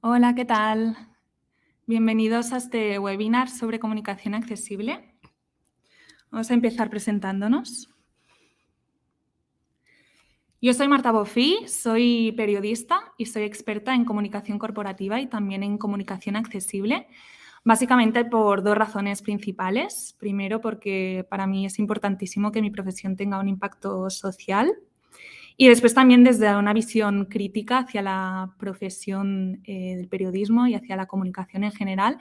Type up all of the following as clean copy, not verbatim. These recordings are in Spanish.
Hola, ¿qué tal? Bienvenidos a este webinar sobre comunicación accesible. Vamos a empezar presentándonos. Yo soy Marta Bofí, soy periodista y soy experta en comunicación corporativa y también en comunicación accesible, básicamente por dos razones principales. Primero, porque para mí es importantísimo que mi profesión tenga un impacto social. Y después también desde una visión crítica hacia la profesión del periodismo y hacia la comunicación en general,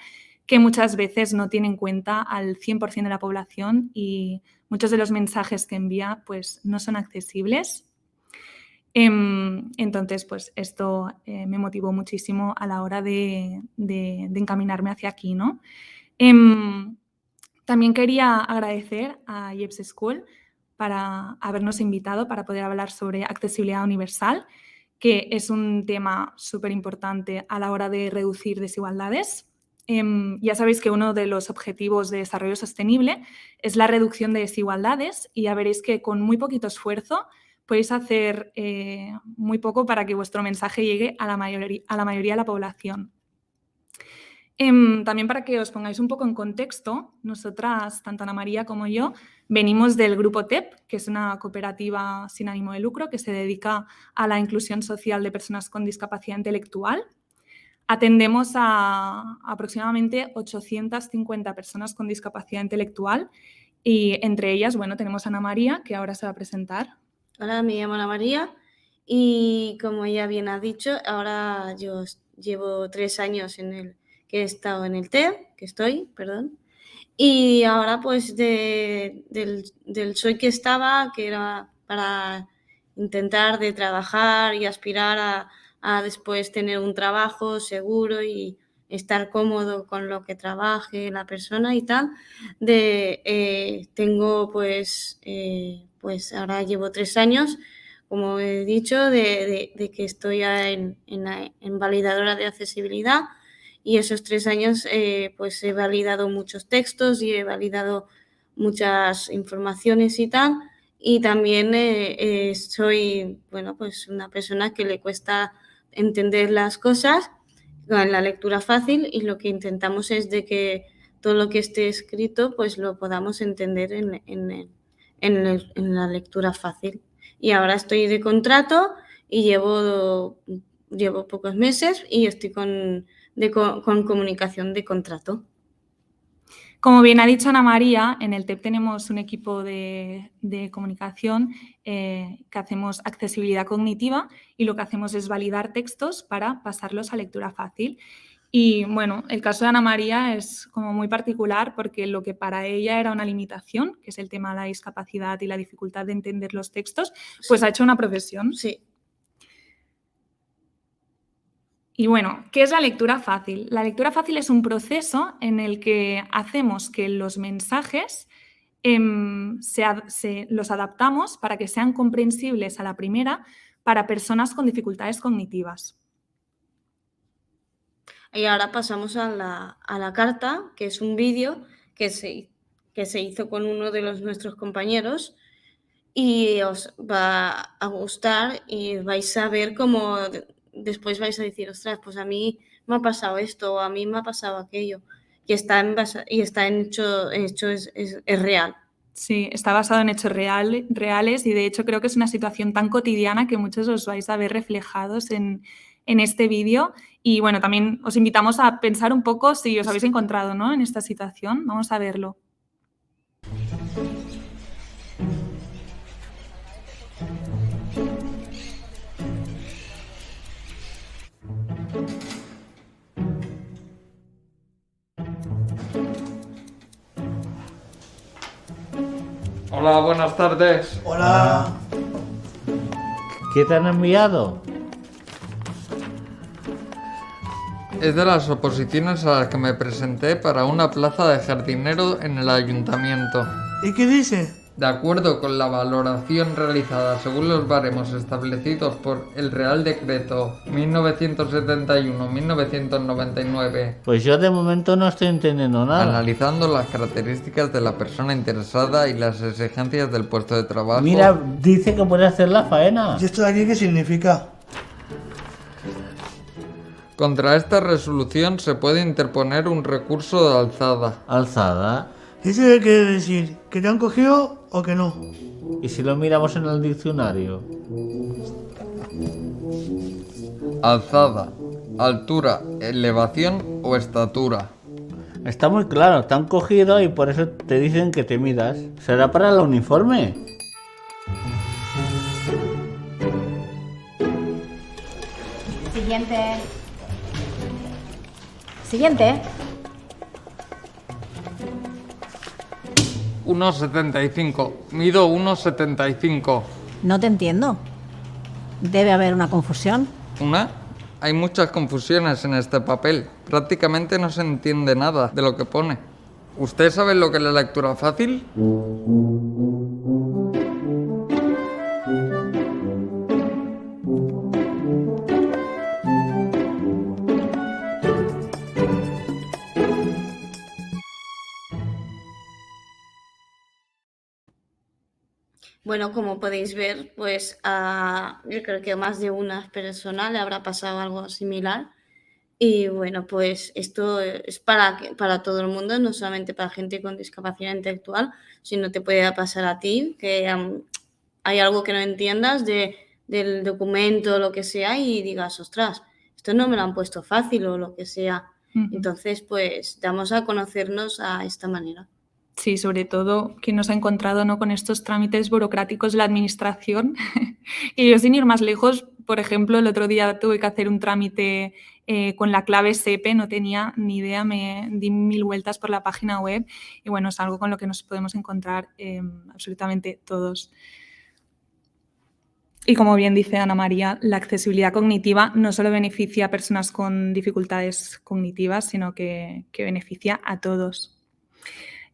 que muchas veces no tiene en cuenta al 100% de la población y muchos de los mensajes que envía pues, no son accesibles. Entonces, pues esto me motivó muchísimo a la hora de encaminarme hacia aquí, ¿no? También quería agradecer a IEPS School para habernos invitado para poder hablar sobre accesibilidad universal, que es un tema súper importante a la hora de reducir desigualdades. Ya sabéis que uno de los objetivos de desarrollo sostenible es la reducción de desigualdades y ya veréis que con muy poquito esfuerzo podéis hacer muy poco para que vuestro mensaje llegue a la mayoría de la población. También para que os pongáis un poco en contexto, nosotras, tanto Ana María como yo, venimos del grupo TEP, que es una cooperativa sin ánimo de lucro que se dedica a la inclusión social de personas con discapacidad intelectual. Atendemos a aproximadamente 850 personas con discapacidad intelectual y entre ellas, bueno, tenemos a Ana María, que ahora se va a presentar. Hola, me llamo Ana María y como ella bien ha dicho, ahora yo llevo 3 años que he estado en el TEP, y ahora pues del soy que estaba, que era para intentar de trabajar y aspirar a después tener un trabajo seguro y estar cómodo con lo que trabaje la persona y tal, tengo pues ahora llevo 3 años, como he dicho, de que estoy en validadora de accesibilidad. Y esos 3 años pues he validado muchos textos y he validado muchas informaciones y tal. Y también soy, pues una persona que le cuesta entender las cosas en la lectura fácil, y lo que intentamos es de que todo lo que esté escrito pues lo podamos entender en la lectura fácil. Y ahora estoy de contrato y llevo pocos meses y estoy con comunicación de contrato. Como bien ha dicho Ana María, en el TEP tenemos un equipo de comunicación que hacemos accesibilidad cognitiva y lo que hacemos es validar textos para pasarlos a lectura fácil. Y bueno, el caso de Ana María es como muy particular porque lo que para ella era una limitación, que es el tema de la discapacidad y la dificultad de entender los textos, pues ha hecho una profesión. Sí. Y bueno, ¿qué es la lectura fácil? La lectura fácil es un proceso en el que hacemos que los mensajes los adaptamos para que sean comprensibles a la primera para personas con dificultades cognitivas. Y ahora pasamos a la carta, que es un vídeo que se hizo con uno de nuestros compañeros, y os va a gustar y vais a ver cómo después vais a decir, ostras, pues a mí me ha pasado esto o a mí me ha pasado aquello, y está en hecho es real. Sí, está basado en hechos reales y de hecho creo que es una situación tan cotidiana que muchos os vais a ver reflejados en este vídeo. Y bueno, también os invitamos a pensar un poco si os habéis encontrado, ¿no?, en esta situación. Vamos a verlo. Hola, buenas tardes. Hola. ¿Qué te han enviado? Es de las oposiciones a las que me presenté para una plaza de jardinero en el ayuntamiento. ¿Y qué dice? De acuerdo con la valoración realizada según los baremos establecidos por el Real Decreto 1971-1999, Pues yo de momento no estoy entendiendo nada. analizando las características de la persona interesada y las exigencias del puesto de trabajo. Mira, dice que puede hacer la faena. ¿Y esto de aquí qué significa? Contra esta resolución se puede interponer un recurso de alzada. Alzada. ¿Eso qué quiere decir? ¿Que te han cogido o que no? ¿Y si lo miramos en el diccionario? Alzada, altura, elevación o estatura. Está muy claro, te han cogido y por eso te dicen que te midas. ¿Será para el uniforme? Siguiente. Siguiente. 1,75. Mido 1,75. No te entiendo. Debe haber una confusión. ¿Una? Hay muchas confusiones en este papel. Prácticamente no se entiende nada de lo que pone. ¿Usted sabe lo que es la lectura fácil? Bueno, como podéis ver, pues yo creo que a más de una persona le habrá pasado algo similar. Y bueno, pues esto es para todo el mundo, no solamente para gente con discapacidad intelectual, sino te puede pasar a ti, que hay algo que no entiendas del documento o lo que sea y digas, ostras, esto no me lo han puesto fácil o lo que sea. Entonces, pues damos a conocernos a esta manera. Sí, sobre todo que nos ha encontrado, ¿no?, con estos trámites burocráticos de la administración. Y yo, sin ir más lejos, por ejemplo, el otro día tuve que hacer un trámite con la clave SEPE, no tenía ni idea, me di 1000 vueltas por la página web y bueno, es algo con lo que nos podemos encontrar absolutamente todos. Y como bien dice Ana María, la accesibilidad cognitiva no solo beneficia a personas con dificultades cognitivas, sino que beneficia a todos.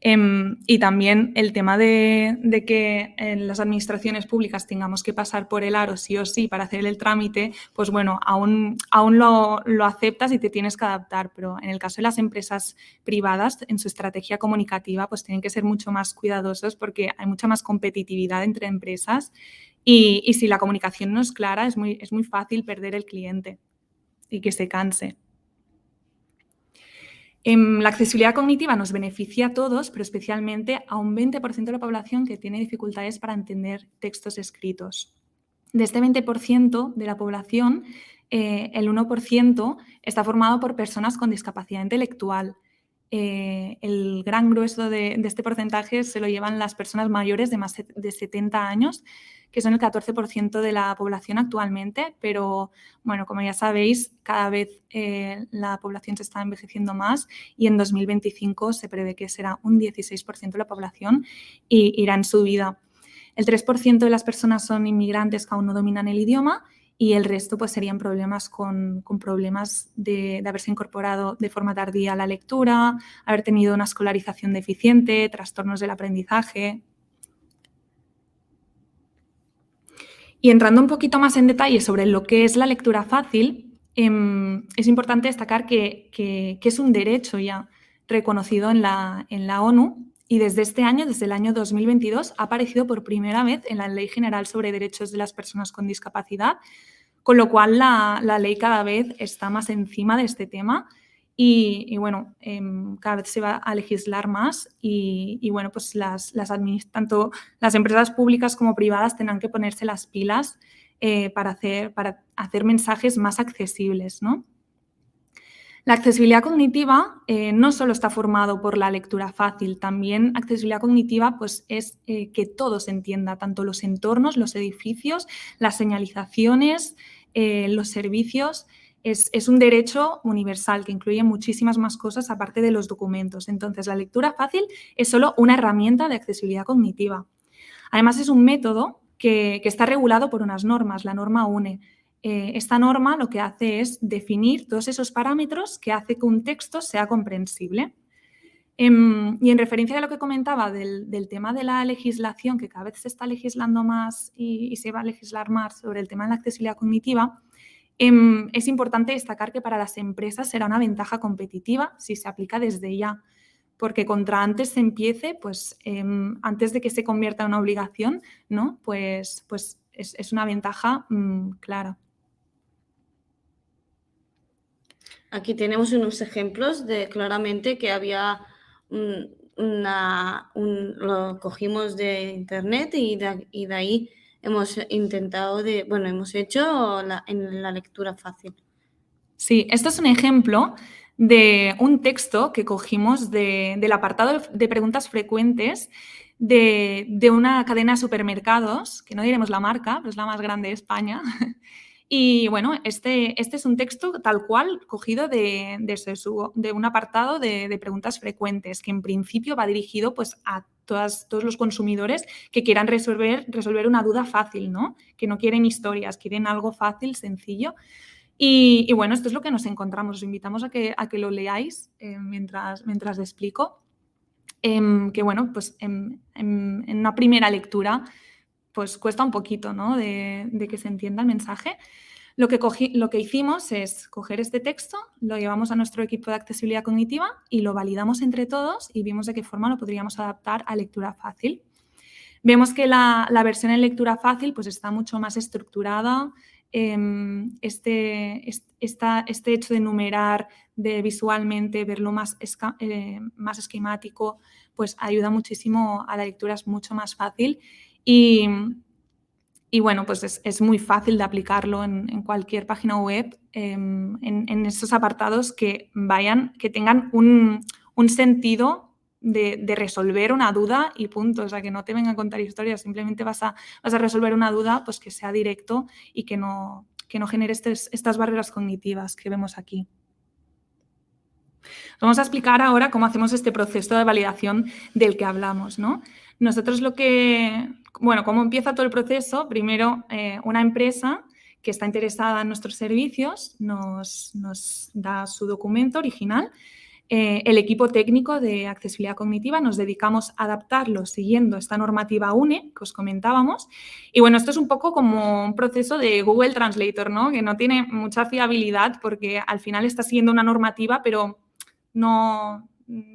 Y también el tema de que en las administraciones públicas tengamos que pasar por el aro sí o sí para hacer el trámite, pues bueno, aún lo aceptas y te tienes que adaptar, pero en el caso de las empresas privadas, en su estrategia comunicativa, pues tienen que ser mucho más cuidadosos porque hay mucha más competitividad entre empresas y si la comunicación no es clara, es muy fácil perder el cliente y que se canse. La accesibilidad cognitiva nos beneficia a todos, pero especialmente a un 20% de la población que tiene dificultades para entender textos escritos. De este 20% de la población, el 1% está formado por personas con discapacidad intelectual. El gran grueso de este porcentaje se lo llevan las personas mayores de más de 70 años, que son el 14% de la población actualmente, pero bueno, como ya sabéis, cada vez la población se está envejeciendo más y en 2025 se prevé que será un 16% de la población y irá en subida. El 3% de las personas son inmigrantes que aún no dominan el idioma y el resto pues serían problemas con problemas de haberse incorporado de forma tardía a la lectura, haber tenido una escolarización deficiente, trastornos del aprendizaje. Y entrando un poquito más en detalle sobre lo que es la lectura fácil, es importante destacar que es un derecho ya reconocido en la ONU y desde este año, desde el año 2022, ha aparecido por primera vez en la Ley General sobre Derechos de las Personas con Discapacidad, con lo cual la ley cada vez está más encima de este tema y bueno, cada vez se va a legislar más y bueno, pues tanto las empresas públicas como privadas tendrán que ponerse las pilas para hacer mensajes más accesibles, ¿no? La accesibilidad cognitiva no solo está formado por la lectura fácil, también accesibilidad cognitiva pues, es que todo se entienda, tanto los entornos, los edificios, las señalizaciones, los servicios. Es un derecho universal que incluye muchísimas más cosas aparte de los documentos. Entonces, la lectura fácil es solo una herramienta de accesibilidad cognitiva. Además, es un método que está regulado por unas normas, la norma UNE. Esta norma lo que hace es definir todos esos parámetros que hace que un texto sea comprensible. Y en referencia a lo que comentaba del tema de la legislación, que cada vez se está legislando más y se va a legislar más sobre el tema de la accesibilidad cognitiva, es importante destacar que para las empresas será una ventaja competitiva si se aplica desde ya, porque contra antes se empiece, pues antes de que se convierta en una obligación, ¿no? Pues es una ventaja clara. aquí tenemos unos ejemplos de claramente que había lo cogimos de internet y de ahí hemos hemos hecho en la lectura fácil. Sí, esto es un ejemplo de un texto que cogimos del apartado de preguntas frecuentes de una cadena de supermercados, que no diremos la marca, pero es la más grande de España. Y bueno, este es un texto tal cual cogido de un apartado de preguntas frecuentes, que en principio va dirigido pues, a todos los consumidores que quieran resolver una duda fácil, ¿no? Que no quieren historias, quieren algo fácil, sencillo. Y bueno, esto es lo que nos encontramos. Os invitamos a que lo leáis mientras le explico. Que bueno, pues en una primera lectura pues cuesta un poquito, ¿no? de que se entienda el mensaje. Lo que hicimos es coger este texto, lo llevamos a nuestro equipo de accesibilidad cognitiva y lo validamos entre todos y vimos de qué forma lo podríamos adaptar a lectura fácil. Vemos que la versión en lectura fácil pues está mucho más estructurada. Este hecho de enumerar, de visualmente verlo más esquemático, pues ayuda muchísimo a la lectura, es mucho más fácil y bueno, pues es muy fácil de aplicarlo en cualquier página web, en esos apartados que tengan un sentido de resolver una duda y punto. O sea, que no te vengan a contar historias, simplemente vas a resolver una duda pues que sea directo y que no genere estas barreras cognitivas que vemos aquí. Vamos a explicar ahora cómo hacemos este proceso de validación del que hablamos, ¿no? Nosotros cómo empieza todo el proceso, primero una empresa que está interesada en nuestros servicios nos da su documento original. El equipo técnico de accesibilidad cognitiva nos dedicamos a adaptarlo siguiendo esta normativa UNE que os comentábamos. Y bueno, esto es un poco como un proceso de Google Translator, ¿no? Que no tiene mucha fiabilidad porque al final está siguiendo una normativa, pero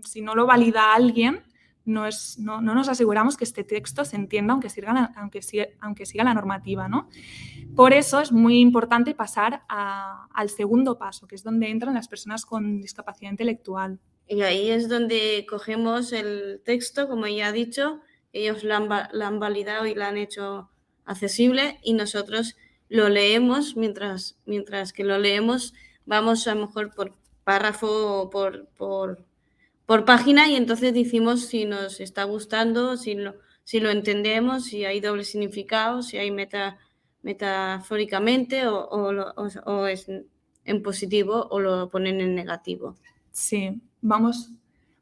si no lo valida alguien, no nos aseguramos que este texto se entienda aunque siga la normativa, ¿no? Por eso es muy importante pasar al segundo paso, que es donde entran las personas con discapacidad intelectual. Y ahí es donde cogemos el texto, como ya he dicho, ellos lo han validado y lo han hecho accesible y nosotros lo leemos, mientras que lo leemos vamos a lo mejor por párrafo o por página y entonces decimos si nos está gustando, si lo entendemos, si hay doble significado, si hay metafóricamente o es en positivo o lo ponen en negativo. Sí, vamos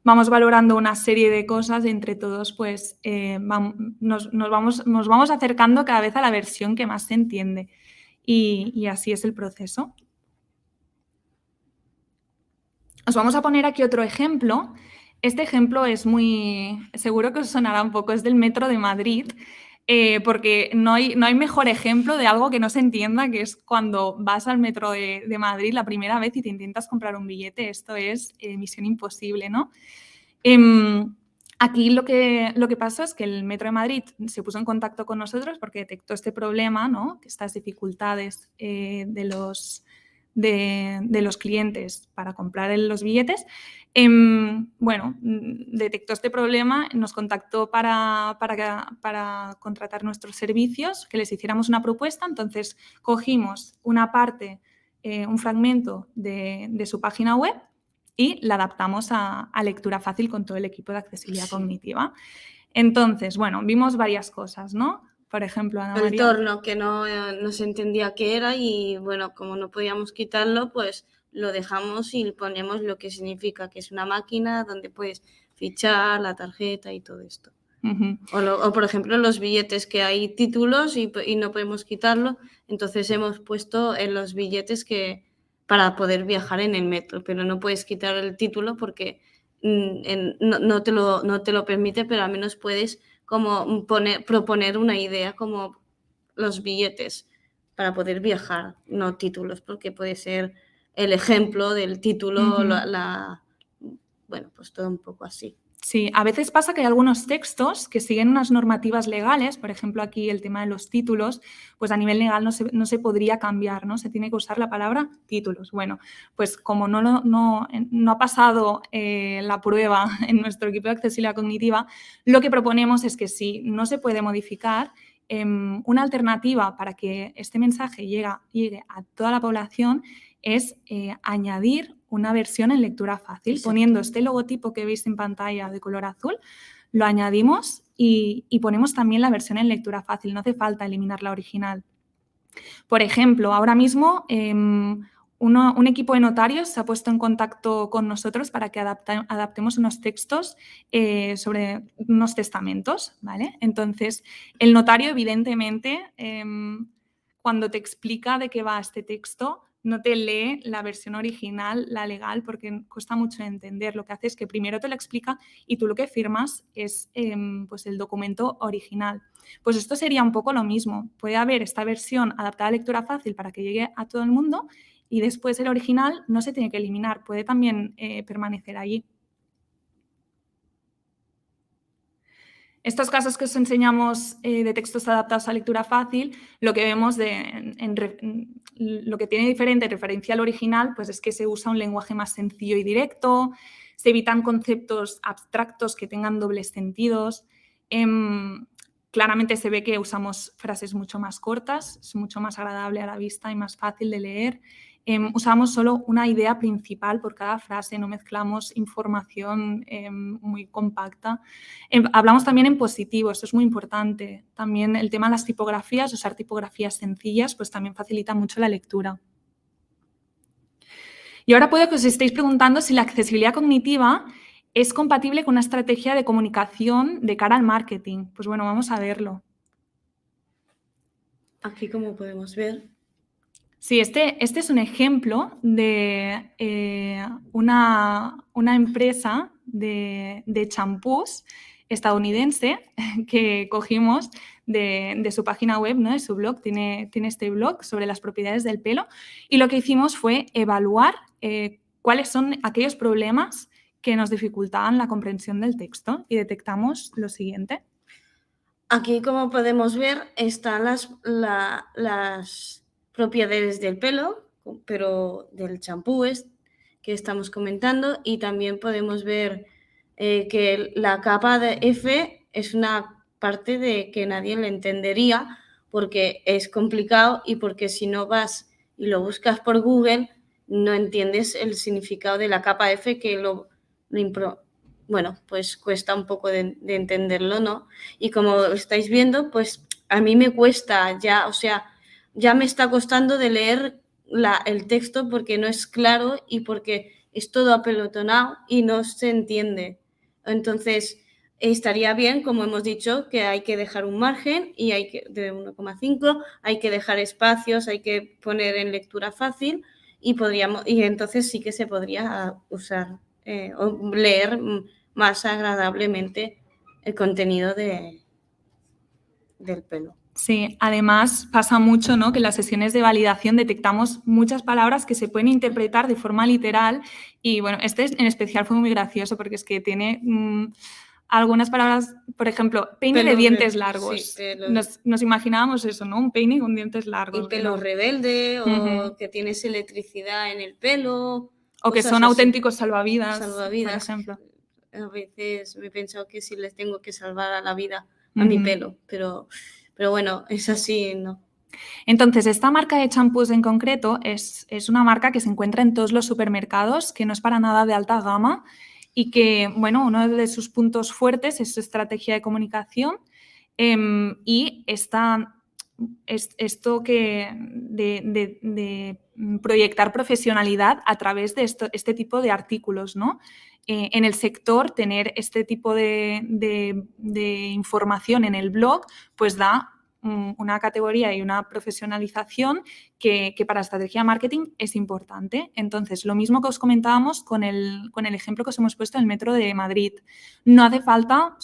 valorando una serie de cosas y entre todos pues nos vamos acercando cada vez a la versión que más se entiende y así es el proceso. Os vamos a poner aquí otro ejemplo. Este ejemplo seguro que os sonará un poco, es del Metro de Madrid, porque no hay mejor ejemplo de algo que no se entienda, que es cuando vas al Metro de Madrid la primera vez y te intentas comprar un billete. Esto es misión imposible, ¿no? Aquí lo que pasó es que el Metro de Madrid se puso en contacto con nosotros porque detectó este problema, ¿no? Estas dificultades de los clientes para comprar los billetes. Detectó este problema, nos contactó para contratar nuestros servicios, que les hiciéramos una propuesta. Entonces cogimos una parte, un fragmento de su página web y la adaptamos a lectura fácil con todo el equipo de accesibilidad cognitiva. Entonces, bueno, vimos varias cosas, ¿no? Por ejemplo, Ana María. El torno, que no se entendía qué era y, bueno, como no podíamos quitarlo, pues lo dejamos y ponemos lo que significa, que es una máquina donde puedes fichar la tarjeta y todo esto. Uh-huh. O, por ejemplo, los billetes que hay títulos y no podemos quitarlo, entonces hemos puesto en los billetes para poder viajar en el metro, pero no puedes quitar el título porque no te lo permite, pero al menos puedes como proponer una idea como los billetes para poder viajar, no títulos, porque puede ser el ejemplo del título, uh-huh. Bueno, pues todo un poco así. Sí, a veces pasa que hay algunos textos que siguen unas normativas legales, por ejemplo, aquí el tema de los títulos, pues a nivel legal no se podría cambiar, ¿no? Se tiene que usar la palabra títulos. Bueno, pues como no ha pasado la prueba en nuestro equipo de accesibilidad cognitiva, lo que proponemos es que si no se puede modificar, una alternativa para que este mensaje llegue a toda la población es añadir una versión en lectura fácil. Exacto. Poniendo este logotipo que veis en pantalla de color azul, lo añadimos y ponemos también la versión en lectura fácil. No hace falta eliminar la original. Por ejemplo, ahora mismo un equipo de notarios se ha puesto en contacto con nosotros para que adaptemos unos textos sobre unos testamentos, ¿vale? Entonces, el notario, evidentemente, cuando te explica de qué va este texto, no te lee la versión original, la legal, porque cuesta mucho entender. Lo que hace es que primero te lo explica y tú lo que firmas es pues el documento original. Pues esto sería un poco lo mismo. Puede haber esta versión adaptada a lectura fácil para que llegue a todo el mundo y después el original no se tiene que eliminar, puede también permanecer allí. Estos casos que os enseñamos de textos adaptados a lectura fácil, lo que vemos lo que tiene diferente en referencia al original, pues es que se usa un lenguaje más sencillo y directo, se evitan conceptos abstractos que tengan dobles sentidos. Claramente se ve que usamos frases mucho más cortas, es mucho más agradable a la vista y más fácil de leer. Usamos solo una idea principal por cada frase, no mezclamos información muy compacta. Hablamos también en positivo, esto es muy importante. También el tema de las tipografías, usar tipografías sencillas, pues también facilita mucho la lectura. Y ahora puede que os estéis preguntando si la accesibilidad cognitiva es compatible con una estrategia de comunicación de cara al marketing. Pues bueno, vamos a verlo. Aquí, como podemos ver, sí, este es un ejemplo de una empresa de champús estadounidense que cogimos de su página web, ¿no? De su blog. Tiene este blog sobre las propiedades del pelo y lo que hicimos fue evaluar cuáles son aquellos problemas que nos dificultaban la comprensión del texto y detectamos lo siguiente. aquí, como podemos ver, están las propiedades del pelo, pero del champú que estamos comentando, y también podemos ver que la capa de F es una parte de que nadie le entendería porque es complicado y porque si no vas y lo buscas por Google no entiendes el significado de la capa F, que bueno, pues cuesta un poco de entenderlo, ¿no? Y como estáis viendo, pues a mí me cuesta ya, o sea, ya me está costando de leer el texto porque no es claro y porque es todo apelotonado y no se entiende. Entonces, estaría bien, como hemos dicho, que hay que dejar un margen y de 1,5, hay que dejar espacios, hay que poner en lectura fácil y entonces sí que se podría usar o leer más agradablemente el contenido del pelo. Sí, además pasa mucho, ¿no? Que en las sesiones de validación detectamos muchas palabras que se pueden interpretar de forma literal y bueno, este en especial fue muy gracioso porque es que tiene algunas palabras, por ejemplo, peine de dientes largos. Sí, nos imaginábamos eso, ¿no? Un peine con dientes largos. Y pelo rebelde o que tienes electricidad en el pelo. O que son así. auténticos salvavidas, Salvavidas, por ejemplo. A veces me he pensado que sí les tengo que salvar a la vida a mi pelo, pero bueno, es así, ¿no? Entonces, esta marca de champús en concreto es una marca que se encuentra en todos los supermercados, que no es para nada de alta gama y que, bueno, uno de sus puntos fuertes es su estrategia de comunicación y esto de proyectar profesionalidad a través de este tipo de artículos, ¿no? En el sector, tener este tipo de información en el blog, pues da una categoría y una profesionalización que para estrategia de marketing es importante. Entonces, lo mismo que os comentábamos con el ejemplo que os hemos puesto en el Metro de Madrid. No hace falta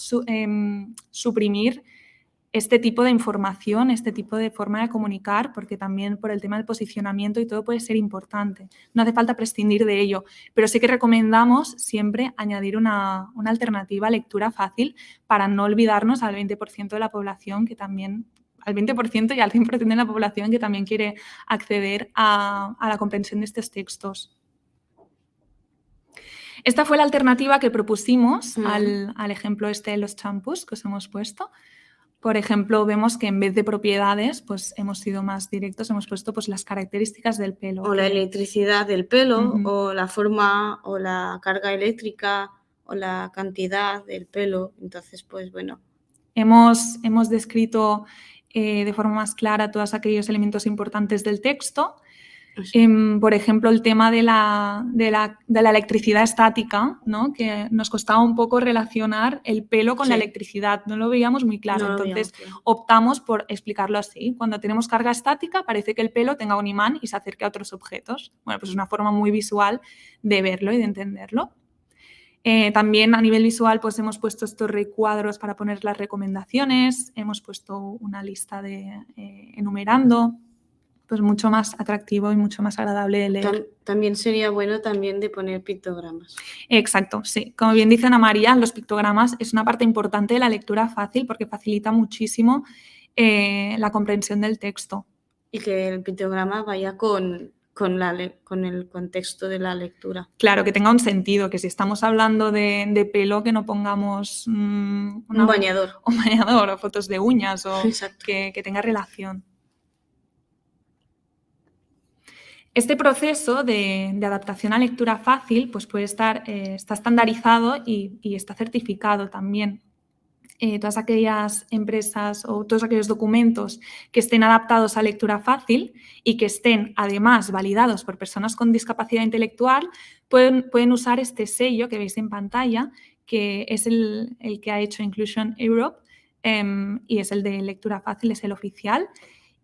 suprimir este tipo de información, este tipo de forma de comunicar, porque también por el tema del posicionamiento y todo puede ser importante. No hace falta prescindir de ello, pero sí que recomendamos siempre añadir una alternativa a lectura fácil para no olvidarnos al 20% de la población que también, al 20% y al 100% de la población que también quiere acceder a la comprensión de estos textos. Esta fue la alternativa que propusimos al ejemplo este de los champús que os hemos puesto. Por ejemplo, vemos que en vez de propiedades, pues hemos sido más directos, hemos puesto pues las características del pelo. O la electricidad del pelo, Ujú. o la forma, o la carga eléctrica, o la cantidad del pelo. Entonces, pues bueno. Hemos descrito de forma más clara todos aquellos elementos importantes del texto. Por ejemplo, el tema de la electricidad estática, ¿no? Que nos costaba un poco relacionar el pelo con la electricidad, no lo veíamos muy claro. No lo Entonces, veíamos claro. optamos por explicarlo así. Cuando tenemos carga estática, parece que el pelo tenga un imán y se acerque a otros objetos. Bueno, pues es una forma muy visual de verlo y de entenderlo. También a nivel visual pues hemos puesto estos recuadros para poner las recomendaciones, hemos puesto una lista enumerando, pues mucho más atractivo y mucho más agradable de leer. También sería bueno también de poner pictogramas. Exacto, sí. Como bien dice Ana María, los pictogramas es una parte importante de la lectura fácil porque facilita muchísimo la comprensión del texto. Y que el pictograma vaya con el contexto de la lectura. Claro, que tenga un sentido, que si estamos hablando de pelo, que no pongamos un bañador. Un bañador o fotos de uñas, o Exacto. que tenga relación. Este proceso de adaptación a lectura fácil pues puede está estandarizado y está certificado también. Todas aquellas empresas o todos aquellos documentos que estén adaptados a lectura fácil y que estén además validados por personas con discapacidad intelectual pueden usar este sello que veis en pantalla, que es el que ha hecho Inclusion Europe y es el de lectura fácil, es el oficial.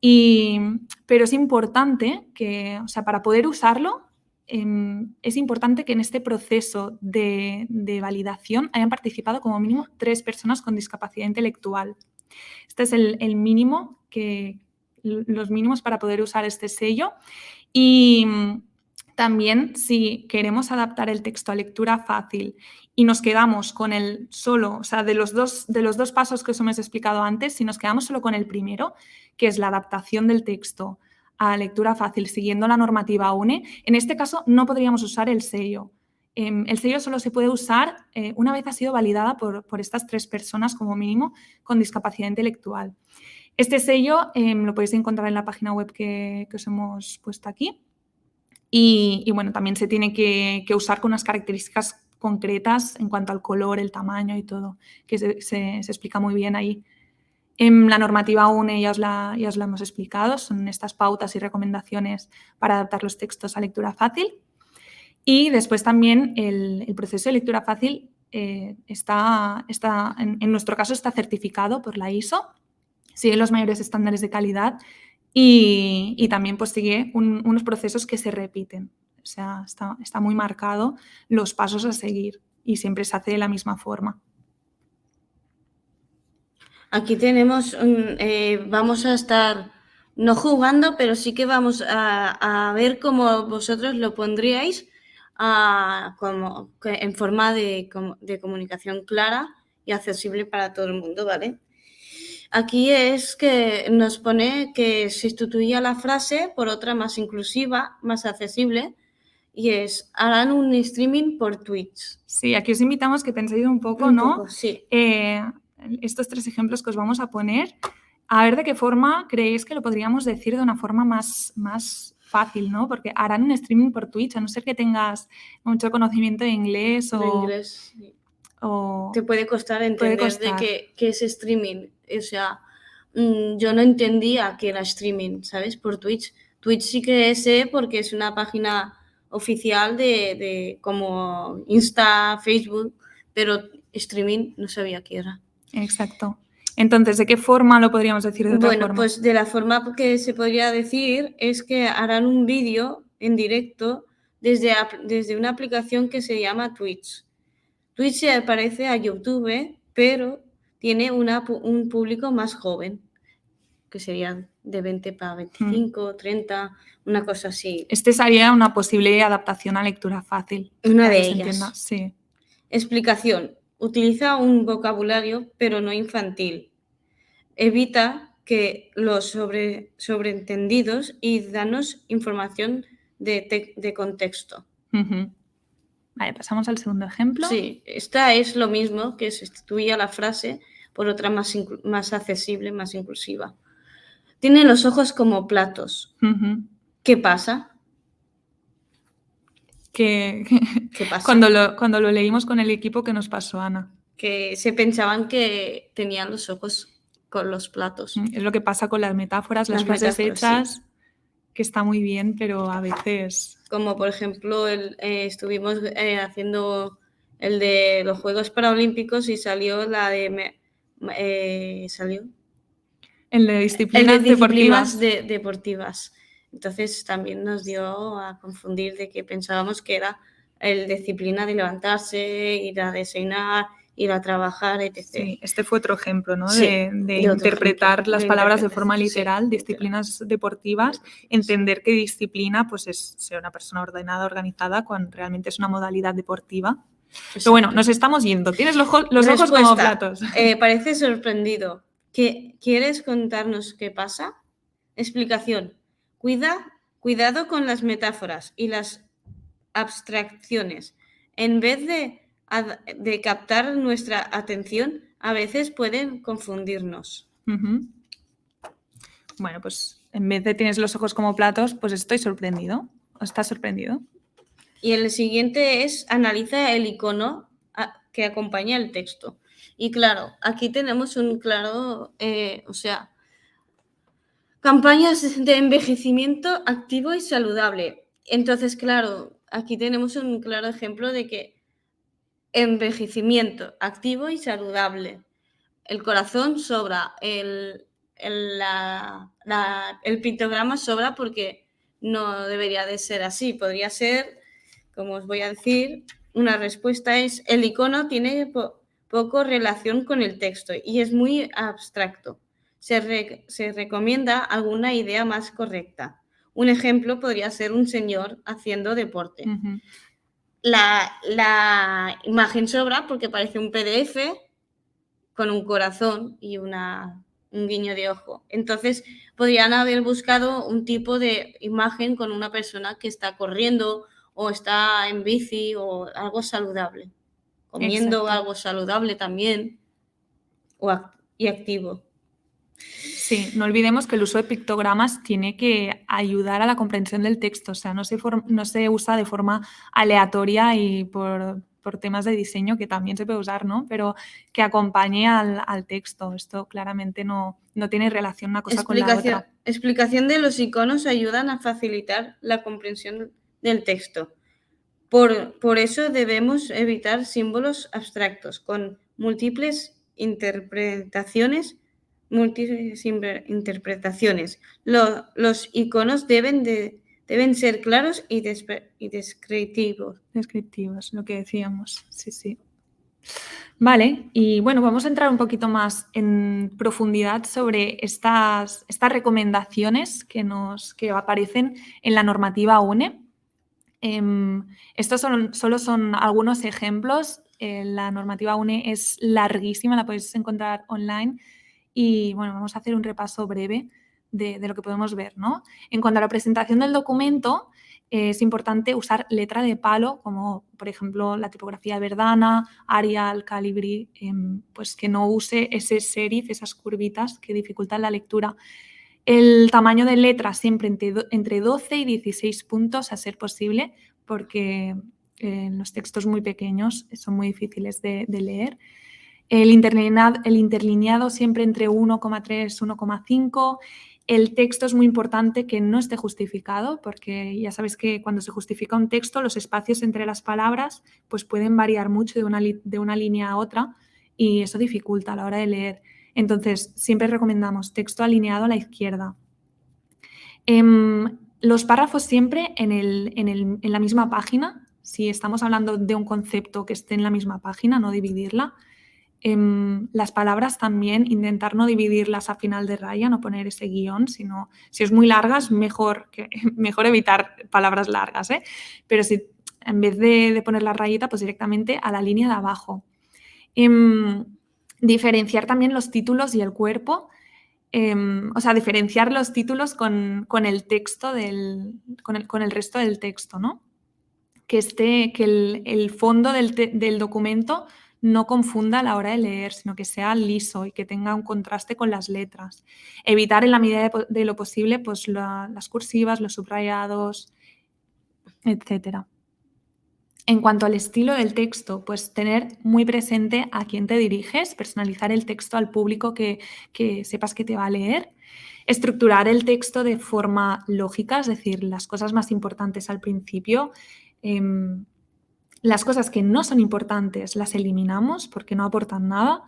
Pero es importante que, o sea, para poder usarlo, es importante que en este proceso de validación hayan participado como mínimo 3 personas con discapacidad intelectual. Este es el mínimo los mínimos para poder usar este sello. Y también, si queremos adaptar el texto a lectura fácil y nos quedamos con el solo, o sea, de los dos pasos que os hemos explicado antes, si nos quedamos solo con el primero, que es la adaptación del texto a lectura fácil siguiendo la normativa UNE, en este caso no podríamos usar el sello. El sello solo se puede usar una vez ha sido validada por estas 3 personas como mínimo con discapacidad intelectual. Este sello lo podéis encontrar en la página web que os hemos puesto aquí. Y bueno, también se tiene que usar con unas características concretas en cuanto al color, el tamaño y todo, que se explica muy bien ahí. En la normativa UNE ya os la hemos explicado, son estas pautas y recomendaciones para adaptar los textos a lectura fácil. Y después también el proceso de lectura fácil en nuestro caso está certificado por la ISO, sigue los mayores estándares de calidad y también pues sigue unos procesos que se repiten. O sea, está muy marcado los pasos a seguir y siempre se hace de la misma forma. Aquí tenemos, vamos a estar no jugando, pero sí que vamos a ver cómo vosotros lo pondríais en forma de comunicación clara y accesible para todo el mundo, ¿vale? Aquí es que nos pone que se sustituía la frase por otra más inclusiva, más accesible, y es, harán un streaming por Twitch. Sí, aquí os invitamos que penséis un poco, ¿no? Sí. Estos 3 ejemplos que os vamos a poner, a ver de qué forma creéis que lo podríamos decir de una forma más fácil, ¿no? Porque harán un streaming por Twitch, a no ser que tengas mucho conocimiento de inglés o... De inglés, sí. Te puede costar entender de qué es streaming. O sea, yo no entendía qué era streaming, ¿sabes? Por Twitch. Twitch sí que sé porque es una página oficial de como Insta, Facebook, pero streaming no sabía qué era. Exacto. Entonces, ¿de qué forma lo podríamos decir de otra forma? Bueno, pues de la forma que se podría decir es que harán un vídeo en directo desde una aplicación que se llama Twitch. Twitch se parece a YouTube, pero tiene un público más joven, que sería de 20 para 25, 30, una cosa así. Este sería una posible adaptación a lectura fácil. Una para de que se ellas. entienda. Sí. Explicación. Utiliza un vocabulario, pero no infantil. Evita que los sobreentendidos y danos información de contexto. Ujú. Vale, pasamos al segundo ejemplo. Sí, esta es lo mismo, que sustituye a la frase por otra más accesible, más inclusiva. Tiene los ojos como platos. Ujú. ¿Qué pasa? ¿Qué pasa? Cuando lo leímos con el equipo, ¿qué nos pasó, Ana? Que se pensaban que tenían los ojos con los platos. Es lo que pasa con las metáforas, las frases metáforas, hechas, que está muy bien, pero a veces... Como por ejemplo, estuvimos haciendo el de los Juegos Paralímpicos y salió la de... salió El de el disciplinas de disciplinas deportivas. deportivas. Entonces también nos dio a confundir de que pensábamos que era el disciplina de levantarse, ir a desayunar, ir a trabajar, etc. Sí, este fue otro ejemplo, ¿no? Sí, de otro interpretar ejemplo, las de palabras de interpretación, forma sí, literal, literal. disciplinas deportivas, entender que disciplina pues es ser una persona ordenada, organizada, cuando realmente es una modalidad deportiva. Pero bueno, nos estamos yendo. Tienes los ojos como Respuesta. platos. Parece sorprendido. ¿Quieres contarnos qué pasa? Explicación. Cuidado con las metáforas y las abstracciones. En vez de captar nuestra atención, a veces pueden confundirnos. Ujú. Bueno, pues en vez de tienes los ojos como platos, pues estoy sorprendido. ¿O estás sorprendido? Y el siguiente es analiza el icono que acompaña el texto. Y claro, aquí tenemos un claro, campañas de envejecimiento activo y saludable. Entonces, claro, aquí tenemos un claro ejemplo de que envejecimiento activo y saludable. El corazón sobra, el pictograma sobra porque no debería de ser así. Podría ser, como os voy a decir, una respuesta es el icono tiene poco relación con el texto y es muy abstracto. Se recomienda alguna idea más correcta. Un ejemplo podría ser un señor haciendo deporte. Ujú. La imagen sobra porque parece un PDF con un corazón y un guiño de ojo. Entonces, podrían haber buscado un tipo de imagen con una persona que está corriendo o está en bici o algo saludable. Comiendo Exacto. algo saludable también y activo. Sí, no olvidemos que el uso de pictogramas tiene que ayudar a la comprensión del texto, o sea, no se usa de forma aleatoria y por temas de diseño, que también se puede usar, ¿no? Pero que acompañe al texto. Esto claramente no tiene relación una cosa con la otra. Explicación de los iconos ayudan a facilitar la comprensión del texto. Por eso debemos evitar símbolos abstractos con múltiples interpretaciones. Los iconos deben ser claros y descriptivos. Descriptivos, lo que decíamos, sí. Vale, y bueno, vamos a entrar un poquito más en profundidad sobre estas recomendaciones que aparecen en la normativa UNE. Estos solo son algunos ejemplos. La normativa UNE es larguísima, la podéis encontrar online. Y bueno, vamos a hacer un repaso breve de lo que podemos ver, ¿no? En cuanto a la presentación del documento, es importante usar letra de palo, como por ejemplo la tipografía Verdana, Arial, Calibri, pues que no use ese serif, esas curvitas que dificultan la lectura. El tamaño de letra siempre entre 12 y 16 puntos a ser posible, porque los textos muy pequeños son muy difíciles de leer. El interlineado siempre entre 1,3 y 1,5. El texto es muy importante que no esté justificado, porque ya sabéis que cuando se justifica un texto, los espacios entre las palabras pues pueden variar mucho de una línea a otra y eso dificulta a la hora de leer. Entonces, siempre recomendamos texto alineado a la izquierda. Los párrafos siempre en la misma página. Si estamos hablando de un concepto que esté en la misma página, no dividirla. Las palabras también, intentar no dividirlas a final de raya, no poner ese guión, sino si es muy largas, mejor evitar palabras largas, ¿eh? Pero si en vez de poner la rayita, pues directamente a la línea de abajo. Diferenciar también los títulos y el cuerpo. O sea, diferenciar los títulos con el texto con el resto del texto, ¿no? Que el fondo del documento no confunda a la hora de leer, sino que sea liso y que tenga un contraste con las letras. Evitar en la medida de lo posible pues, las cursivas, los subrayados, etc. En cuanto al estilo del texto, pues tener muy presente a quién te diriges, personalizar el texto al público que sepas que te va a leer, estructurar el texto de forma lógica, es decir, las cosas más importantes al principio, las cosas que no son importantes las eliminamos porque no aportan nada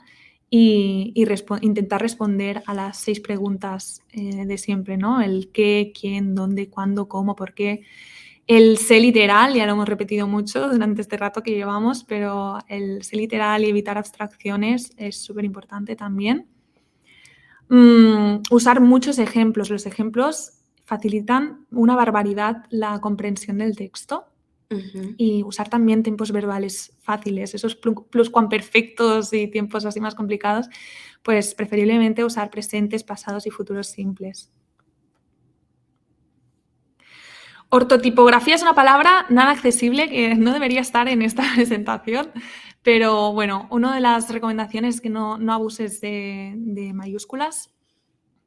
y intentar responder a las 6 preguntas de siempre, ¿no? El qué, quién, dónde, cuándo, cómo, por qué. El sé literal, ya lo hemos repetido mucho durante este rato que llevamos, pero el sé literal y evitar abstracciones es súper importante también. Usar muchos ejemplos. Los ejemplos facilitan una barbaridad la comprensión del texto. Y usar también tiempos verbales fáciles, esos pluscuamperfectos y tiempos así más complicados, pues preferiblemente usar presentes, pasados y futuros simples. Ortotipografía es una palabra nada accesible que no debería estar en esta presentación, pero bueno, una de las recomendaciones es que no abuses de mayúsculas.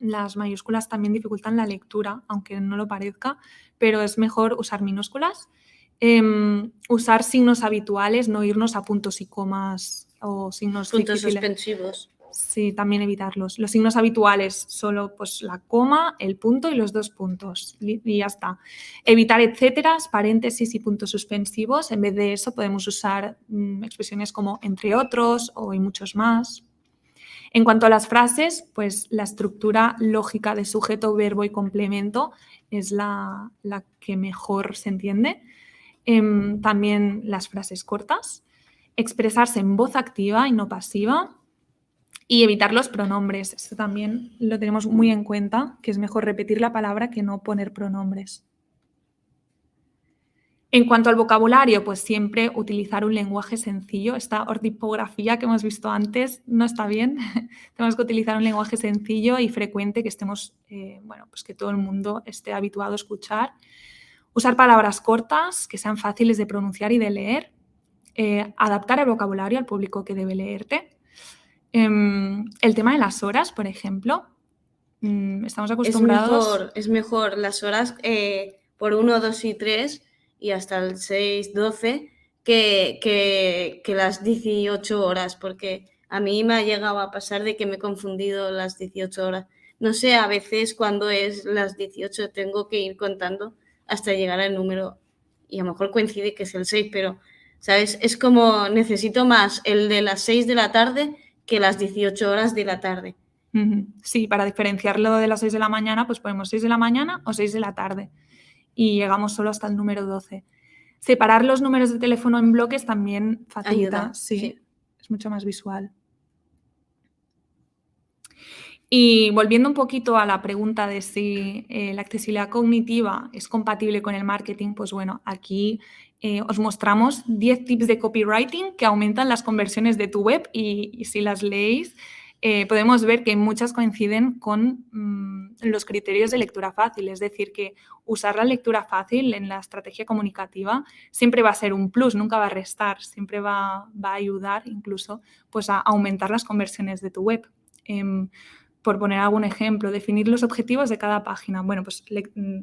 Las mayúsculas también dificultan la lectura, aunque no lo parezca, pero es mejor usar minúsculas. Usar signos habituales, no irnos a puntos y comas o signos Puntos difíciles. suspensivos. Sí, también evitarlos. Los signos habituales, solo pues la coma, el punto y los 2 puntos. Y ya está. Evitar etcéteras, paréntesis y puntos suspensivos. En vez de eso podemos usar expresiones como entre otros o y muchos más. En cuanto a las frases, pues la estructura lógica de sujeto, verbo y complemento es la que mejor se entiende. También las frases cortas, expresarse en voz activa y no pasiva y evitar los pronombres. Esto también lo tenemos muy en cuenta, que es mejor repetir la palabra que no poner pronombres. En cuanto al vocabulario, pues siempre utilizar un lenguaje sencillo. Esta ortipografía que hemos visto antes no está bien. Tenemos que utilizar un lenguaje sencillo y frecuente que estemos, pues que todo el mundo esté habituado a escuchar. Usar palabras cortas, que sean fáciles de pronunciar y de leer. Adaptar el vocabulario al público que debe leerte. El tema de las horas, por ejemplo. Estamos acostumbrados... Es mejor las horas por 1, 2 y 3 y hasta el 6, 12 que las 18 horas, porque a mí me ha llegado a pasar de que me he confundido las 18 horas. No sé, a veces cuando es las 18 tengo que ir contando hasta llegar al número y a lo mejor coincide que es el 6, pero, ¿sabes? Es como necesito más el de las 6 de la tarde que las 18 horas de la tarde. Sí, para diferenciarlo de las 6 de la mañana, pues ponemos 6 de la mañana o 6 de la tarde y llegamos solo hasta el número 12. Separar los números de teléfono en bloques también facilita, ayuda, sí. Es mucho más visual. Y volviendo un poquito a la pregunta de si la accesibilidad cognitiva es compatible con el marketing, pues bueno, aquí os mostramos 10 tips de copywriting que aumentan las conversiones de tu web y si las leéis podemos ver que muchas coinciden con los criterios de lectura fácil, es decir, que usar la lectura fácil en la estrategia comunicativa siempre va a ser un plus, nunca va a restar, siempre va a ayudar incluso pues, a aumentar las conversiones de tu web. Por poner algún ejemplo, definir los objetivos de cada página. Bueno, pues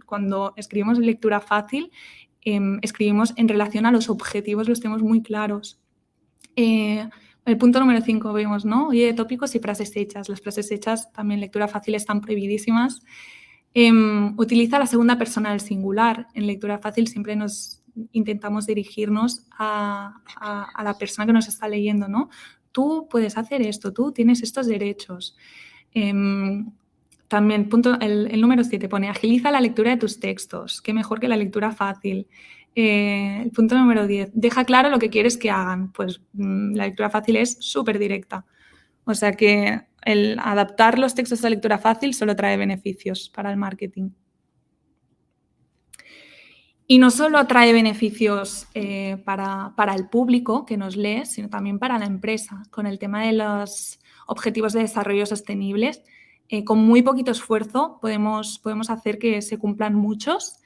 cuando escribimos en lectura fácil, escribimos en relación a los objetivos, los tenemos muy claros. El punto número 5 vemos, ¿no? Oye, tópicos y frases hechas. Las frases hechas también en lectura fácil están prohibidísimas. Utiliza la segunda persona del singular. En lectura fácil siempre nos intentamos dirigirnos a la persona que nos está leyendo, ¿no? Tú puedes hacer esto, tú tienes estos derechos. También el número 7 pone agiliza la lectura de tus textos. Qué mejor que la lectura fácil. El punto número 10. Deja claro lo que quieres que hagan. Pues la lectura fácil es súper directa. O sea que el adaptar los textos a lectura fácil solo trae beneficios para el marketing. Y no solo trae beneficios para el público que nos lee, sino también para la empresa. Con el tema de los objetivos de desarrollo sostenibles, con muy poquito esfuerzo podemos hacer que se cumplan muchos.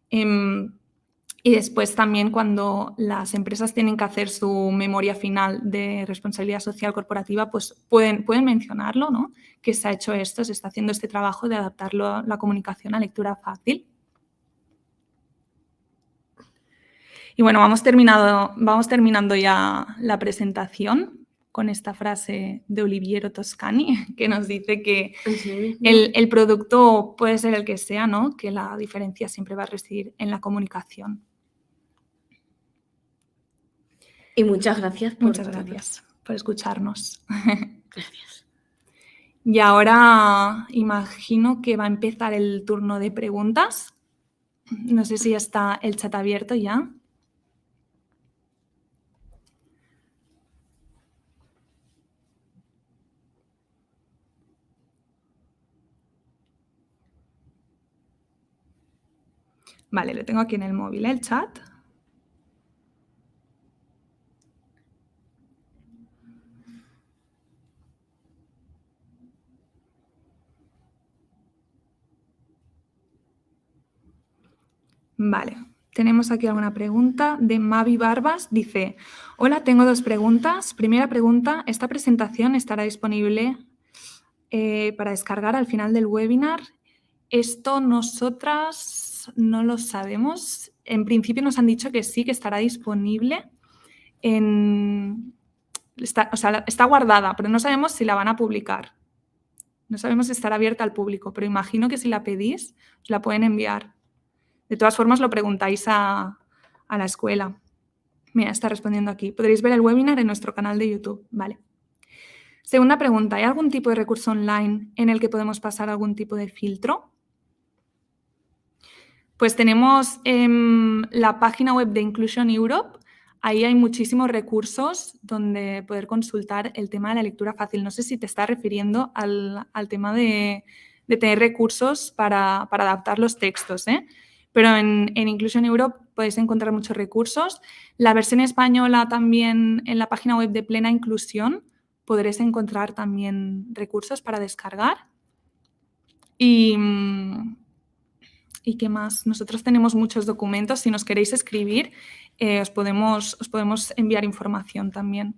Y después también cuando las empresas tienen que hacer su memoria final de responsabilidad social corporativa, pues pueden mencionarlo, ¿no? Que se ha hecho esto, se está haciendo este trabajo de adaptarlo la comunicación a lectura fácil. Y bueno, vamos terminando ya la presentación con esta frase de Oliviero Toscani, que nos dice que el producto puede ser el que sea, ¿no? Que la diferencia siempre va a residir en la comunicación. Y muchas gracias por escucharnos. Gracias. Y ahora imagino que va a empezar el turno de preguntas. No sé si está el chat abierto ya. Vale, lo tengo aquí en el móvil, el chat. Vale, tenemos aquí alguna pregunta de Mavi Barbas. Dice, hola, tengo 2 preguntas. Primera pregunta, ¿esta presentación estará disponible para descargar al final del webinar? Esto nosotras no lo sabemos. En principio nos han dicho que sí, que estará disponible. Está guardada, pero no sabemos si la van a publicar. No sabemos si estará abierta al público, pero imagino que si la pedís, os la pueden enviar. De todas formas, lo preguntáis a la escuela. Mira, está respondiendo aquí. Podréis ver el webinar en nuestro canal de YouTube. Vale. Segunda pregunta, ¿hay algún tipo de recurso online en el que podemos pasar algún tipo de filtro? Pues tenemos la página web de Inclusion Europe. Ahí hay muchísimos recursos donde poder consultar el tema de la lectura fácil. No sé si te estás refiriendo al tema de tener recursos para adaptar los textos, ¿eh? Pero en Inclusion Europe podéis encontrar muchos recursos. La versión española también en la página web de Plena Inclusión podréis encontrar también recursos para descargar. ¿Y qué más? Nosotros tenemos muchos documentos. Si nos queréis escribir, os podemos enviar información también.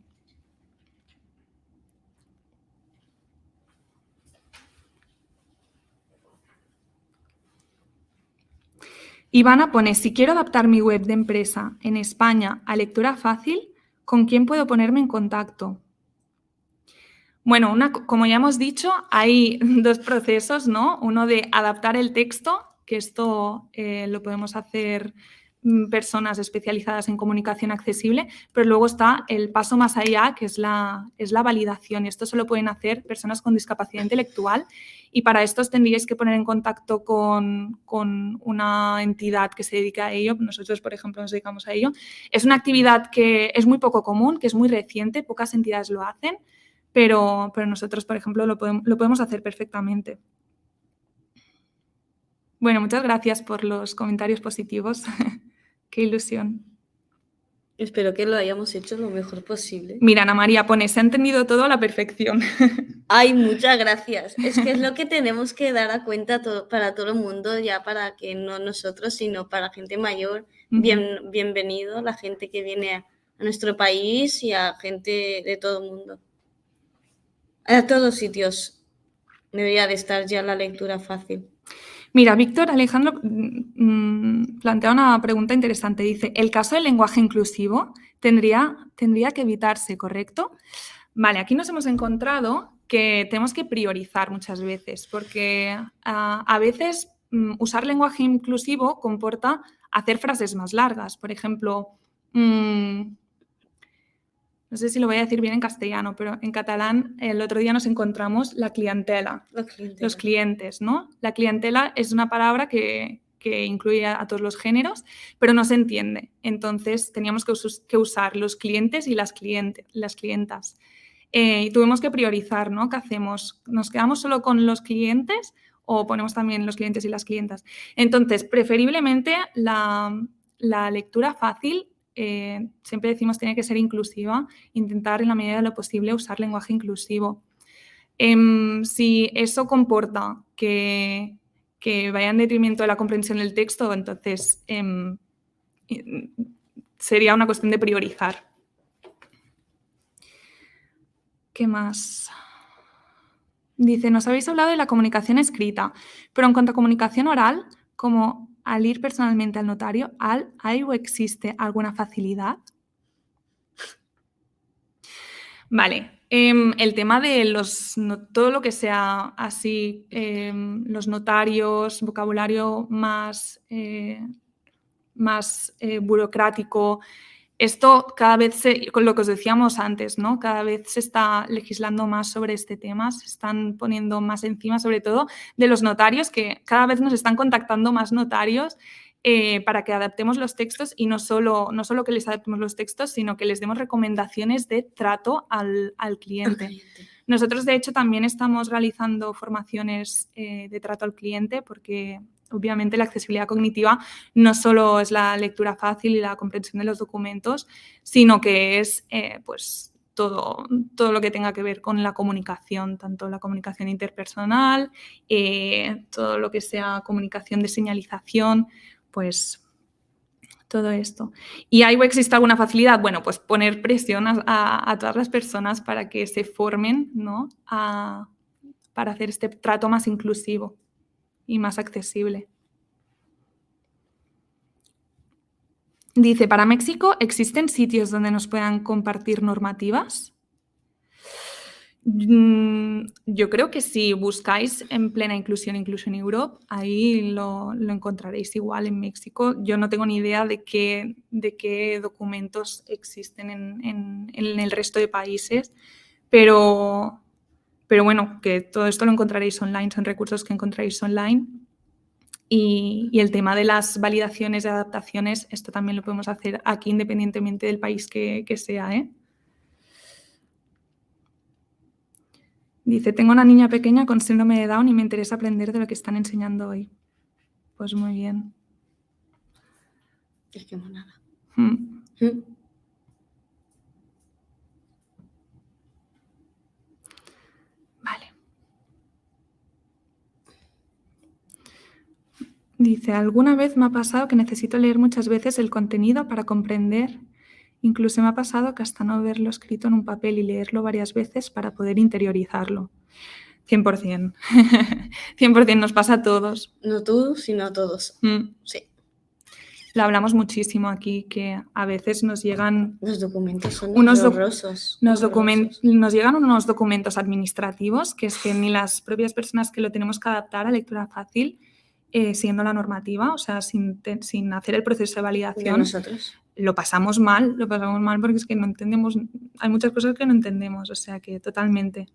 Ivana pone, si quiero adaptar mi web de empresa en España a lectura fácil, ¿con quién puedo ponerme en contacto? Bueno, como ya hemos dicho, hay 2 procesos, ¿no? Uno de adaptar el texto, que esto lo podemos hacer personas especializadas en comunicación accesible, pero luego está el paso más allá, que es la validación. Y esto solo pueden hacer personas con discapacidad intelectual y para esto os tendríais que poner en contacto con una entidad que se dedica a ello. Nosotros, por ejemplo, nos dedicamos a ello. Es una actividad que es muy poco común, que es muy reciente, pocas entidades lo hacen, pero nosotros, por ejemplo, lo podemos hacer perfectamente. Bueno, muchas gracias por los comentarios positivos. Qué ilusión. Espero que lo hayamos hecho lo mejor posible. Mira, Ana María pone, se ha entendido todo a la perfección. Ay, muchas gracias. Es que es lo que tenemos que dar a cuenta para todo el mundo, ya para que no nosotros, sino para gente mayor. Bienvenido la gente que viene a nuestro país y a gente de todo el mundo. A todos sitios debería de estar ya la lectura fácil. Mira, Víctor Alejandro plantea una pregunta interesante. Dice, ¿el caso del lenguaje inclusivo tendría que evitarse, correcto? Vale, aquí nos hemos encontrado que tenemos que priorizar muchas veces, porque a veces usar lenguaje inclusivo comporta hacer frases más largas. Por ejemplo, no sé si lo voy a decir bien en castellano, pero en catalán el otro día nos encontramos la clientela, los clientes, ¿no? La clientela es una palabra que que incluye a todos los géneros, pero no se entiende. Entonces teníamos que usar los clientes y las clientas. Y tuvimos que priorizar, ¿no? ¿Qué hacemos? ¿Nos quedamos solo con los clientes o ponemos también los clientes y las clientas? Entonces, preferiblemente la lectura fácil, siempre decimos, tiene que ser inclusiva, intentar en la medida de lo posible usar lenguaje inclusivo. Si eso comporta que vaya en detrimento de la comprensión del texto, entonces sería una cuestión de priorizar. ¿Qué más? Dice, nos habéis hablado de la comunicación escrita, pero en cuanto a comunicación oral, como al ir personalmente al notario, ¿hay o existe alguna facilidad? Vale, el tema de todo lo que sea así, los notarios, vocabulario más burocrático. Esto cada vez, con lo que os decíamos antes, ¿no? Cada vez se está legislando más sobre este tema, se están poniendo más encima, sobre todo de los notarios, que cada vez nos están contactando más notarios para que adaptemos los textos y no solo que les adaptemos los textos, sino que les demos recomendaciones de trato al cliente. Nosotros, de hecho, también estamos realizando formaciones de trato al cliente porque obviamente la accesibilidad cognitiva no solo es la lectura fácil y la comprensión de los documentos, sino que es pues todo lo que tenga que ver con la comunicación, tanto la comunicación interpersonal, todo lo que sea comunicación de señalización, pues todo esto. ¿Y ahí existe alguna facilidad? Bueno, pues poner presión a todas las personas para que se formen, ¿no? Para hacer este trato más inclusivo y más accesible. Dice, ¿para México existen sitios donde nos puedan compartir normativas? Yo creo que si buscáis en plena inclusión Europe, ahí lo encontraréis igual en México. Yo no tengo ni idea de qué documentos existen en el resto de países, pero bueno, que todo esto lo encontraréis online, son recursos que encontraréis online. Y el tema de las validaciones y adaptaciones, esto también lo podemos hacer aquí independientemente del país que sea, ¿eh? Dice, tengo una niña pequeña con síndrome de Down y me interesa aprender de lo que están enseñando hoy. Pues muy bien. Es que monada. Vale. Dice, alguna vez me ha pasado que necesito leer muchas veces el contenido para comprender. Incluso me ha pasado que hasta no verlo escrito en un papel y leerlo varias veces para poder interiorizarlo. 100%. 100% nos pasa a todos. No tú, sino a todos. Sí. Lo hablamos muchísimo aquí, que a veces nos llegan... Los documentos son horrorosos. Nos llegan unos documentos administrativos que es que ni las propias personas que lo tenemos que adaptar a lectura fácil, siguiendo la normativa, o sea, sin hacer el proceso de validación, nosotros. Lo pasamos mal porque es que no entendemos, hay muchas cosas que no entendemos, o sea que totalmente.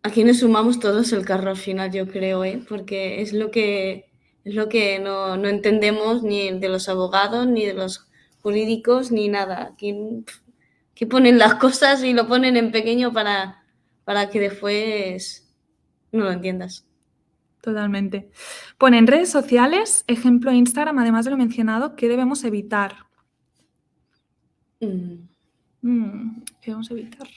Aquí nos sumamos todos el carro al final, yo creo, porque es lo que no entendemos ni de los abogados, ni de los jurídicos, ni nada. Aquí ponen las cosas y lo ponen en pequeño para que después no lo entiendas. Totalmente. Pone en redes sociales, ejemplo Instagram, además de lo mencionado, ¿qué debemos evitar? ¿Qué debemos evitar?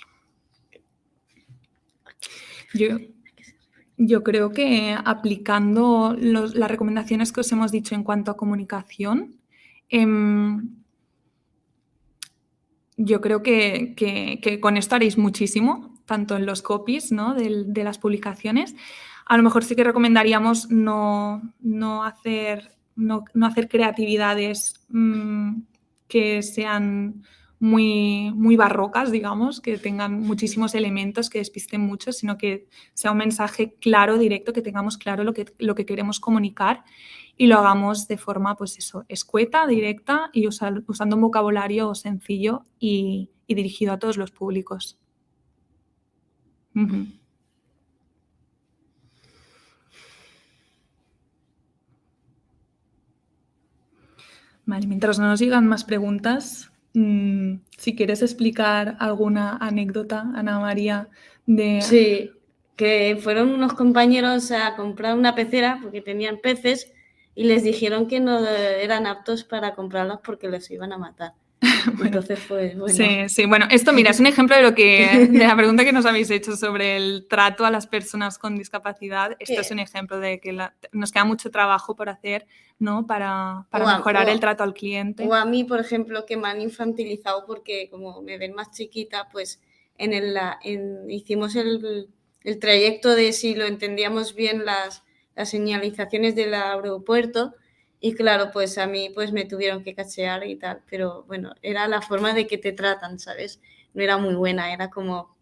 Yo creo que aplicando las recomendaciones que os hemos dicho en cuanto a comunicación, yo creo que con esto haréis muchísimo, tanto en los copies, ¿no? de las publicaciones. A lo mejor sí que recomendaríamos no hacer creatividades que sean muy barrocas, digamos, que tengan muchísimos elementos, que despisten mucho, sino que sea un mensaje claro, directo, que tengamos claro lo que queremos comunicar y lo hagamos de forma, pues eso, escueta, directa y usando un vocabulario sencillo y dirigido a todos los públicos. Vale, mientras no nos llegan más preguntas, si quieres explicar alguna anécdota, Ana María, de... Sí, que fueron unos compañeros a comprar una pecera porque tenían peces y les dijeron que no eran aptos para comprarlos porque los iban a matar. Entonces, pues bueno. Sí, sí. Bueno, esto, mira, es un ejemplo de la pregunta que nos habéis hecho sobre el trato a las personas con discapacidad. Esto es un ejemplo de que nos queda mucho trabajo por hacer, ¿no? Para mejorar el trato al cliente. O a mí, por ejemplo, que me han infantilizado porque como me ven más chiquita, pues hicimos el trayecto de si lo entendíamos bien las señalizaciones del aeropuerto y claro, pues a mí pues me tuvieron que cachear y tal, pero bueno, era la forma de que te tratan, ¿sabes? No era muy buena, era como...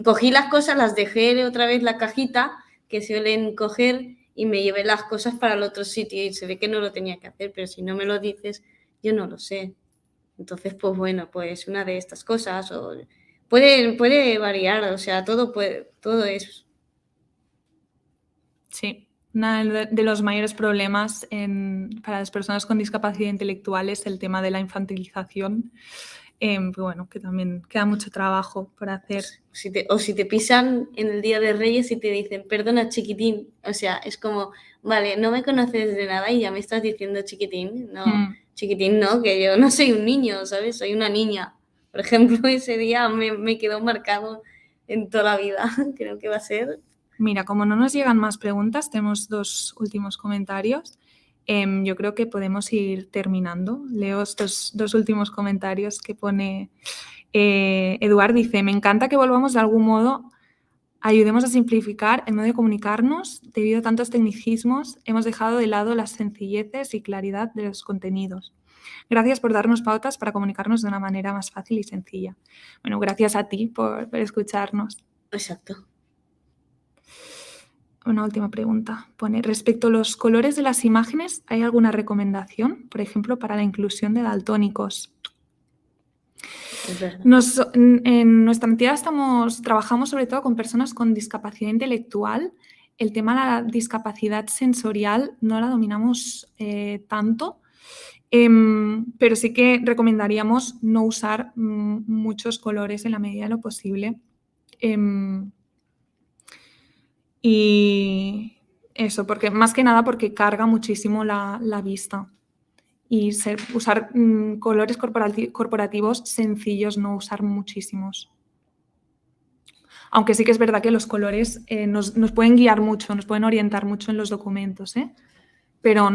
Cogí las cosas, las dejé otra vez la cajita que suelen coger y me llevé las cosas para el otro sitio y se ve que no lo tenía que hacer, pero si no me lo dices, yo no lo sé. Entonces, pues bueno, pues una de estas cosas o puede variar, o sea, todo es... Sí, uno de los mayores problemas para las personas con discapacidad intelectual es el tema de la infantilización. Bueno, que también queda mucho trabajo por hacer. O si te pisan en el Día de Reyes y te dicen, perdona, chiquitín. O sea, es como, vale, no me conoces de nada y ya me estás diciendo chiquitín. No, chiquitín no, que yo no soy un niño, ¿sabes? Soy una niña. Por ejemplo, ese día me quedó marcado en toda la vida. Creo que va a ser... Mira, como no nos llegan más preguntas, tenemos 2 últimos comentarios. Yo creo que podemos ir terminando. Leo estos 2 últimos comentarios que pone Eduard. Dice, me encanta que volvamos de algún modo, ayudemos a simplificar el modo de comunicarnos. Debido a tantos tecnicismos, hemos dejado de lado las sencilleces y claridad de los contenidos. Gracias por darnos pautas para comunicarnos de una manera más fácil y sencilla. Bueno, gracias a ti por escucharnos. Exacto. Una última pregunta. Pone, respecto a los colores de las imágenes, ¿hay alguna recomendación? Por ejemplo, para la inclusión de daltónicos. Es verdad. En nuestra entidad trabajamos sobre todo con personas con discapacidad intelectual. El tema de la discapacidad sensorial no la dominamos tanto, pero sí que recomendaríamos no usar muchos colores en la medida de lo posible. Y eso, porque más que nada porque carga muchísimo la vista. Y usar colores corporativos sencillos, no usar muchísimos. Aunque sí que es verdad que los colores nos pueden guiar mucho, nos pueden orientar mucho en los documentos, pero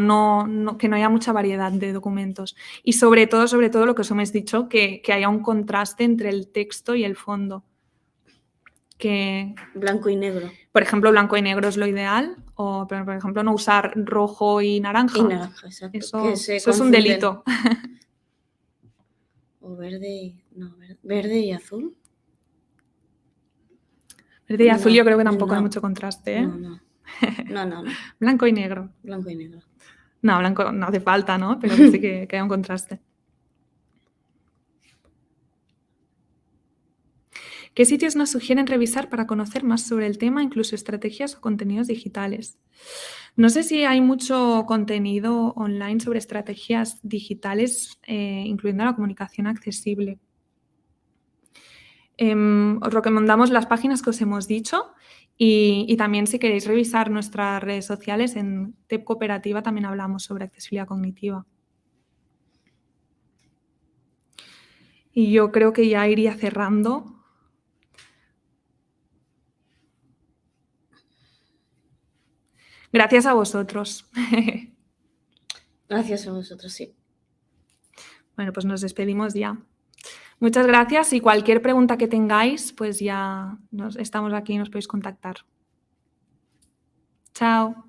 que no haya mucha variedad de documentos. Y sobre todo lo que os hemos dicho, que haya un contraste entre el texto y el fondo. Blanco y negro. Por ejemplo, blanco y negro es lo ideal, pero por ejemplo no usar rojo y naranja. Y naranja, exacto. Eso es un delito. O verde y azul. Verde y azul yo creo que tampoco hay mucho contraste, ¿eh? No. Blanco y negro. Blanco y negro. No, blanco no hace falta, ¿no? Pero que sí que haya un contraste. ¿Qué sitios nos sugieren revisar para conocer más sobre el tema, incluso estrategias o contenidos digitales? No sé si hay mucho contenido online sobre estrategias digitales, incluyendo la comunicación accesible. Os recomendamos las páginas que os hemos dicho y también si queréis revisar nuestras redes sociales, en TEP Cooperativa también hablamos sobre accesibilidad cognitiva. Y yo creo que ya iría cerrando. Gracias a vosotros. Gracias a vosotros, sí. Bueno, pues nos despedimos ya. Muchas gracias y cualquier pregunta que tengáis, pues ya estamos aquí y nos podéis contactar. Chao.